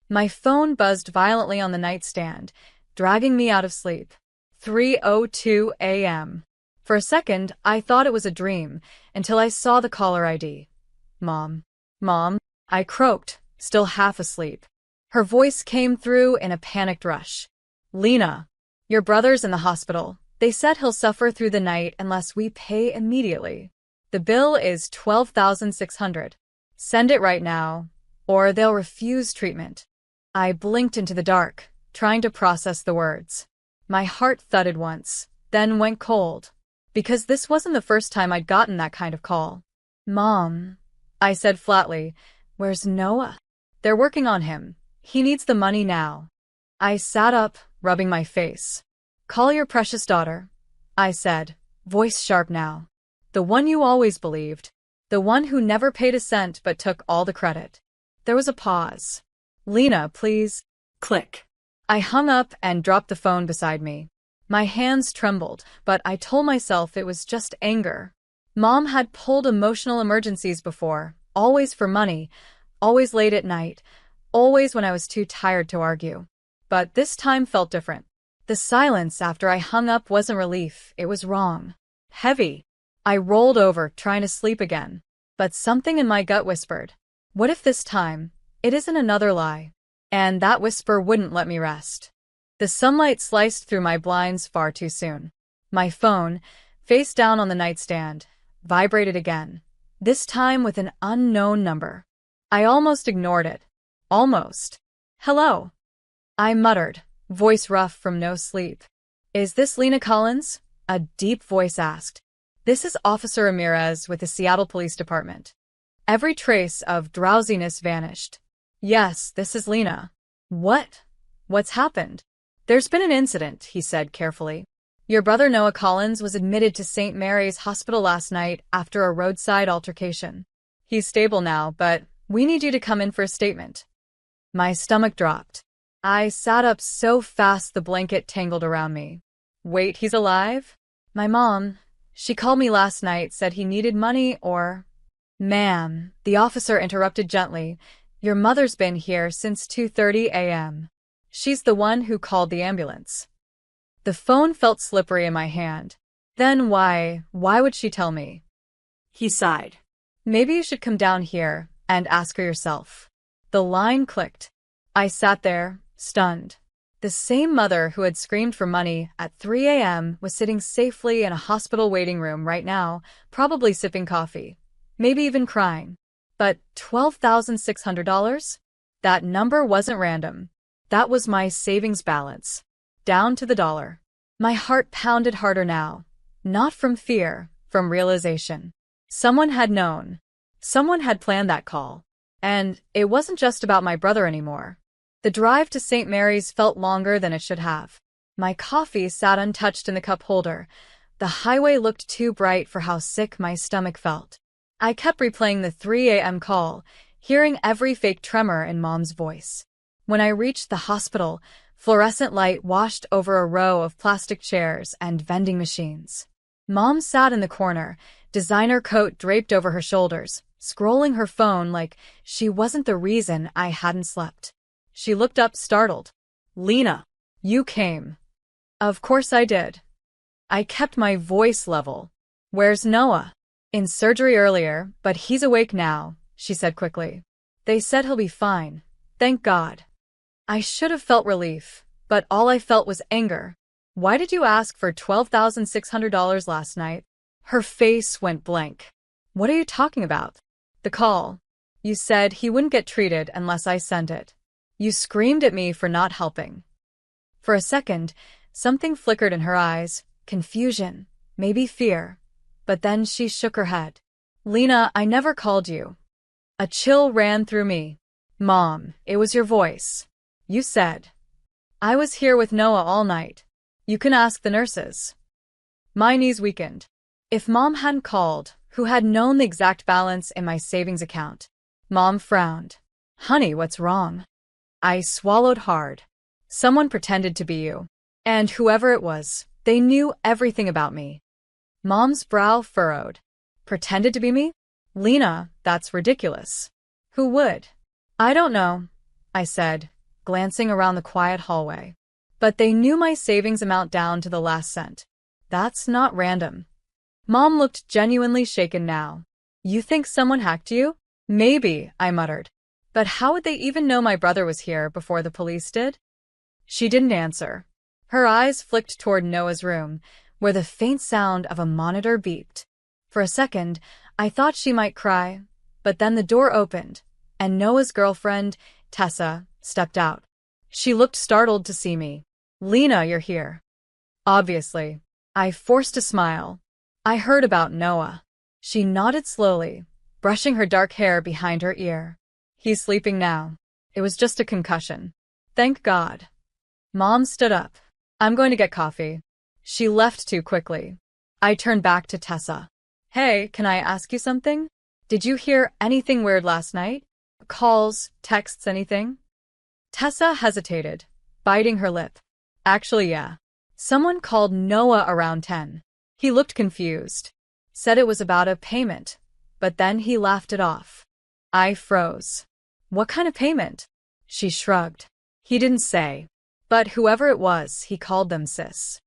My phone buzzed violently on the nightstand, dragging me out of sleep. 3:02 a.m. For a second, I thought it was a dream, until I saw the caller ID. Mom. Mom, I croaked, still half asleep. Her voice came through in a panicked rush. Lena, your brother's in the hospital. They said he'll suffer through the night unless we pay immediately. The bill is $12,600. Send it right now, or they'll refuse treatment. I blinked into the dark, trying to process the words. My heart thudded once, then went cold, because this wasn't the first time I'd gotten that kind of call. Mom, I said flatly, where's Noah? They're working on him. He needs the money now. I sat up, rubbing my face. Call your precious daughter, I said, voice sharp now. The one you always believed. The one who never paid a cent but took all the credit. There was a pause. Lena, please. Click. I hung up and dropped the phone beside me. My hands trembled, but I told myself it was just anger. Mom had pulled emotional emergencies before, always for money, always late at night, always when I was too tired to argue. But this time felt different. The silence after I hung up wasn't relief, it was wrong. Heavy. I rolled over, trying to sleep again. But something in my gut whispered, what if this time, it isn't another lie? And that whisper wouldn't let me rest. The sunlight sliced through my blinds far too soon. My phone, face down on the nightstand, vibrated again, this time with an unknown number. I almost ignored it. Almost. Hello. I muttered, voice rough from no sleep. Is this Lena Collins? A deep voice asked. This is Officer Ramirez with the Seattle Police Department. Every trace of drowsiness vanished. Yes, this is Lena. What? What's happened? There's been an incident, he said carefully. Your brother Noah Collins was admitted to St. Mary's Hospital last night after a roadside altercation. He's stable now, but we need you to come in for a statement. My stomach dropped. I sat up so fast the blanket tangled around me. Wait, he's alive? My mom, she called me last night, said he needed money or... Ma'am, the officer interrupted gently. Your mother's been here since 2:30 a.m. She's the one who called the ambulance. The phone felt slippery in my hand. Then why would she tell me? He sighed. Maybe you should come down here and ask her yourself. The line clicked. I sat there, stunned. The same mother who had screamed for money at 3 a.m. was sitting safely in a hospital waiting room right now, probably sipping coffee, maybe even crying. But $12,600? That number wasn't random. That was my savings balance, down to the dollar. My heart pounded harder now, not from fear, from realization. Someone had known. Someone had planned that call. And it wasn't just about my brother anymore. The drive to St. Mary's felt longer than it should have. My coffee sat untouched in the cup holder. The highway looked too bright for how sick my stomach felt. I kept replaying the 3 a.m. call, hearing every fake tremor in Mom's voice. When I reached the hospital, fluorescent light washed over a row of plastic chairs and vending machines. Mom sat in the corner, designer coat draped over her shoulders, scrolling her phone like she wasn't the reason I hadn't slept. She looked up startled. Lena, you came. Of course I did. I kept my voice level. Where's Noah? In surgery earlier, but he's awake now, she said quickly. They said he'll be fine. Thank God. I should have felt relief, but all I felt was anger. Why did you ask for $12,600 last night? Her face went blank. What are you talking about? The call. You said he wouldn't get treated unless I sent it. You screamed at me for not helping. For a second, something flickered in her eyes, confusion, maybe fear. But then she shook her head. Lena, I never called you. A chill ran through me. Mom, it was your voice. You said. I was here with Noah all night. You can ask the nurses. My knees weakened. If Mom hadn't called, who had known the exact balance in my savings account? Mom frowned. Honey, what's wrong? I swallowed hard. Someone pretended to be you. And whoever it was, they knew everything about me. Mom's brow furrowed. Pretended to be me? Lena, that's ridiculous. Who would? I don't know, I said, glancing around the quiet hallway. But they knew my savings amount down to the last cent. That's not random. Mom looked genuinely shaken now. You think someone hacked you? Maybe, I muttered. But how would they even know my brother was here before the police did? She didn't answer. Her eyes flicked toward Noah's room, where the faint sound of a monitor beeped. For a second, I thought she might cry, but then the door opened, and Noah's girlfriend, Tessa, stepped out. She looked startled to see me. Lena, you're here. Obviously. I forced a smile. I heard about Noah. She nodded slowly, brushing her dark hair behind her ear. He's sleeping now. It was just a concussion. Thank God. Mom stood up. I'm going to get coffee. She left too quickly. I turned back to Tessa. Hey, can I ask you something? Did you hear anything weird last night? Calls, texts, anything? Tessa hesitated, biting her lip. Actually, yeah. Someone called Noah around 10. He looked confused. Said it was about a payment, but then he laughed it off. I froze. What kind of payment? She shrugged. He didn't say. But whoever it was, he called them sis.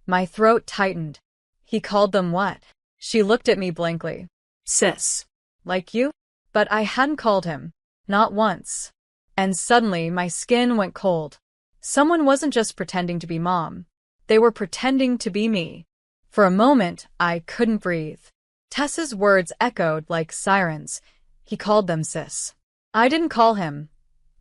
My throat tightened. He called them what? She looked at me blankly. Sis. Like you? But I hadn't called him. Not once. And suddenly my skin went cold. Someone wasn't just pretending to be Mom. They were pretending to be me. For a moment, I couldn't breathe. Tessa's words echoed like sirens. He called them sis. I didn't call him,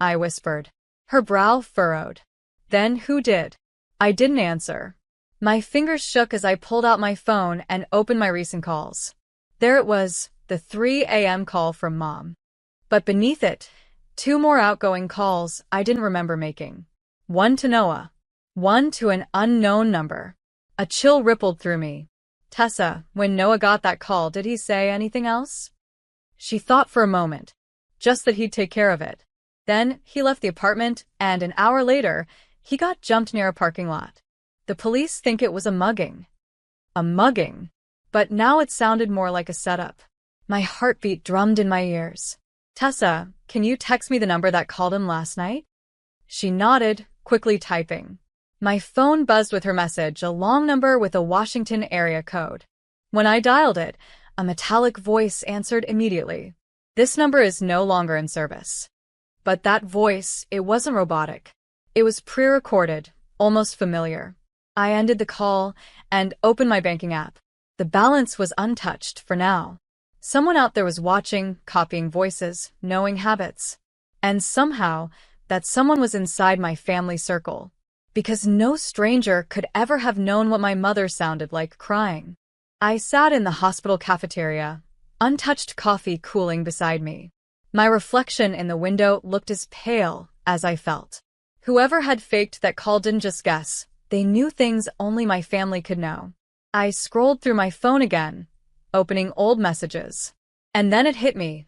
I whispered. Her brow furrowed. Then who did? I didn't answer. My fingers shook as I pulled out my phone and opened my recent calls. There it was, the 3 a.m. call from Mom. But beneath it, 2 more outgoing calls I didn't remember making. One to Noah. One to an unknown number. A chill rippled through me. Tessa, when Noah got that call, did he say anything else? She thought for a moment. Just that he'd take care of it. Then he left the apartment, and an hour later, he got jumped near a parking lot. The police think it was a mugging. A mugging. But now it sounded more like a setup. My heartbeat drummed in my ears. Tessa, can you text me the number that called him last night? She nodded, quickly typing. My phone buzzed with her message, a long number with a Washington area code. When I dialed it, a metallic voice answered immediately. This number is no longer in service. But that voice, it wasn't robotic. It was pre-recorded, almost familiar. I ended the call and opened my banking app. The balance was untouched for now. Someone out there was watching, copying voices, knowing habits. And somehow, that someone was inside my family circle. Because no stranger could ever have known what my mother sounded like crying. I sat in the hospital cafeteria, untouched coffee cooling beside me. My reflection in the window looked as pale as I felt. Whoever had faked that call didn't just guess. They knew things only my family could know. I scrolled through my phone again, opening old messages. And then it hit me.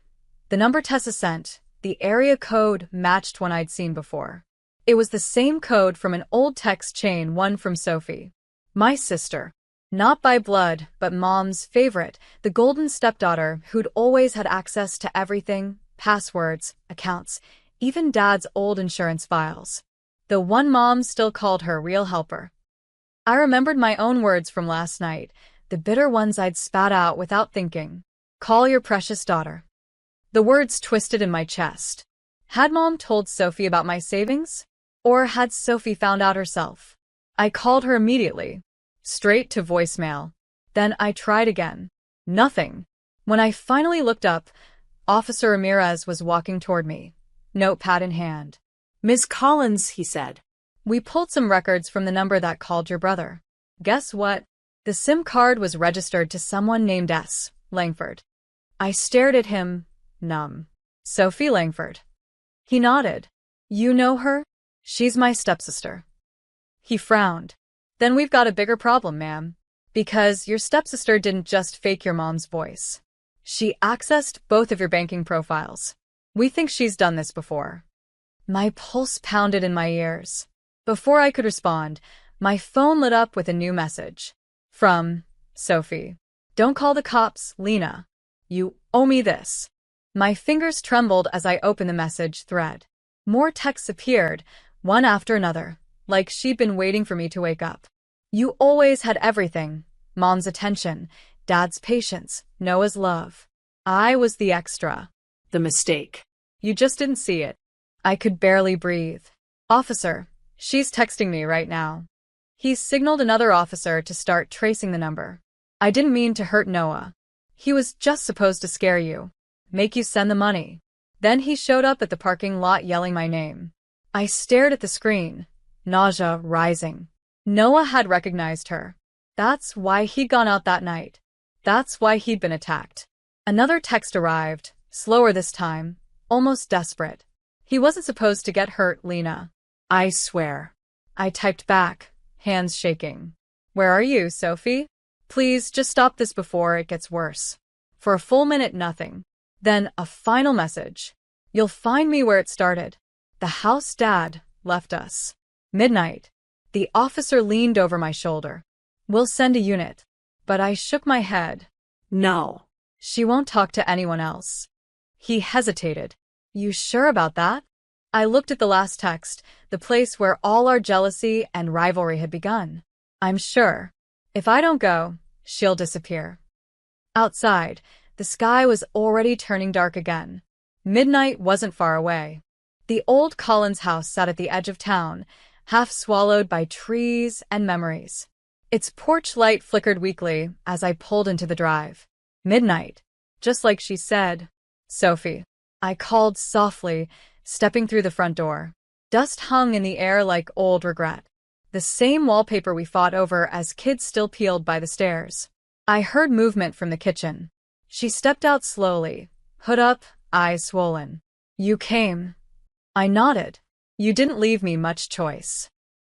The number Tessa sent, the area code matched one I'd seen before. It was the same code from an old text chain, one from Sophie. My sister. Not by blood, but Mom's favorite, the golden stepdaughter who'd always had access to everything, passwords, accounts, even Dad's old insurance files. The one Mom still called her real helper. I remembered my own words from last night, the bitter ones I'd spat out without thinking. Call your precious daughter. The words twisted in my chest. Had Mom told Sophie about my savings? Or had Sophie found out herself? I called her immediately. Straight to voicemail. Then I tried again. Nothing. When I finally looked up, Officer Ramirez was walking toward me, notepad in hand. Miss Collins, he said. We pulled some records from the number that called your brother. Guess what? The SIM card was registered to someone named S. Langford. I stared at him, numb. Sophie Langford. He nodded. You know her? She's my stepsister. He frowned. Then we've got a bigger problem, ma'am. Because your stepsister didn't just fake your mom's voice. She accessed both of your banking profiles. We think she's done this before. My pulse pounded in my ears. Before I could respond, my phone lit up with a new message. From Sophie. Don't call the cops, Lena. You owe me this. My fingers trembled as I opened the message thread. More texts appeared, one after another, like she'd been waiting for me to wake up. You always had everything. Mom's attention, Dad's patience, Noah's love. I was the extra. The mistake. You just didn't see it. I could barely breathe. Officer, she's texting me right now. He signaled another officer to start tracing the number. I didn't mean to hurt Noah. He was just supposed to scare you. Make you send the money. Then he showed up at the parking lot yelling my name. I stared at the screen, nausea rising. Noah had recognized her. That's why he'd gone out that night. That's why he'd been attacked. Another text arrived, slower this time, almost desperate. He wasn't supposed to get hurt, Lena. I swear. I typed back, hands shaking. Where are you, Sophie? Please, just stop this before it gets worse. For a full minute, nothing. Then a final message. You'll find me where it started. The house Dad left us. Midnight. The officer leaned over my shoulder. We'll send a unit. But I shook my head. No. She won't talk to anyone else. He hesitated. You sure about that? I looked at the last text, the place where all our jealousy and rivalry had begun. I'm sure. If I don't go, she'll disappear. Outside, the sky was already turning dark again. Midnight wasn't far away. The old Collins house sat at the edge of town, half swallowed by trees and memories. Its porch light flickered weakly as I pulled into the drive. Midnight, just like she said. Sophie. I called softly, stepping through the front door. Dust hung in the air like old regret. The same wallpaper we fought over as kids still peeled by the stairs. I heard movement from the kitchen. She stepped out slowly, hood up, eyes swollen. You came. I nodded. You didn't leave me much choice.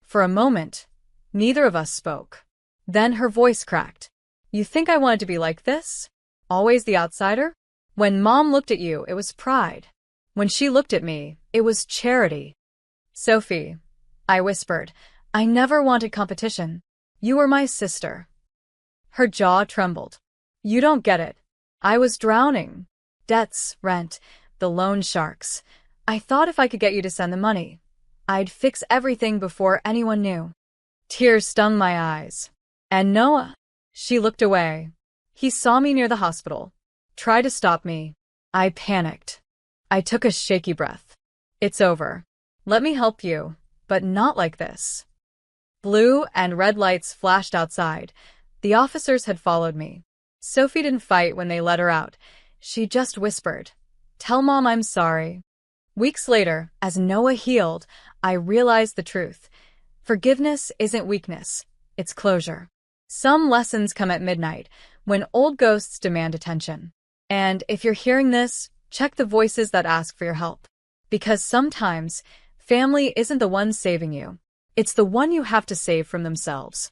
For a moment, neither of us spoke. Then her voice cracked. You think I wanted to be like this? Always the outsider? When Mom looked at you, it was pride. When she looked at me, it was charity. Sophie, I whispered, I never wanted competition. You were my sister. Her jaw trembled. You don't get it. I was drowning. Debts, rent, the loan sharks. I thought if I could get you to send the money, I'd fix everything before anyone knew. Tears stung my eyes. And Noah? She looked away. He saw me near the hospital. Tried to stop me. I panicked. I took a shaky breath. It's over. Let me help you, but not like this. Blue and red lights flashed outside. The officers had followed me. Sophie didn't fight when they let her out. She just whispered, Tell Mom I'm sorry. Weeks later, as Noah healed, I realized the truth. Forgiveness isn't weakness, it's closure. Some lessons come at midnight, when old ghosts demand attention. And if you're hearing this, check the voices that ask for your help. Because sometimes, family isn't the one saving you. It's the one you have to save from themselves.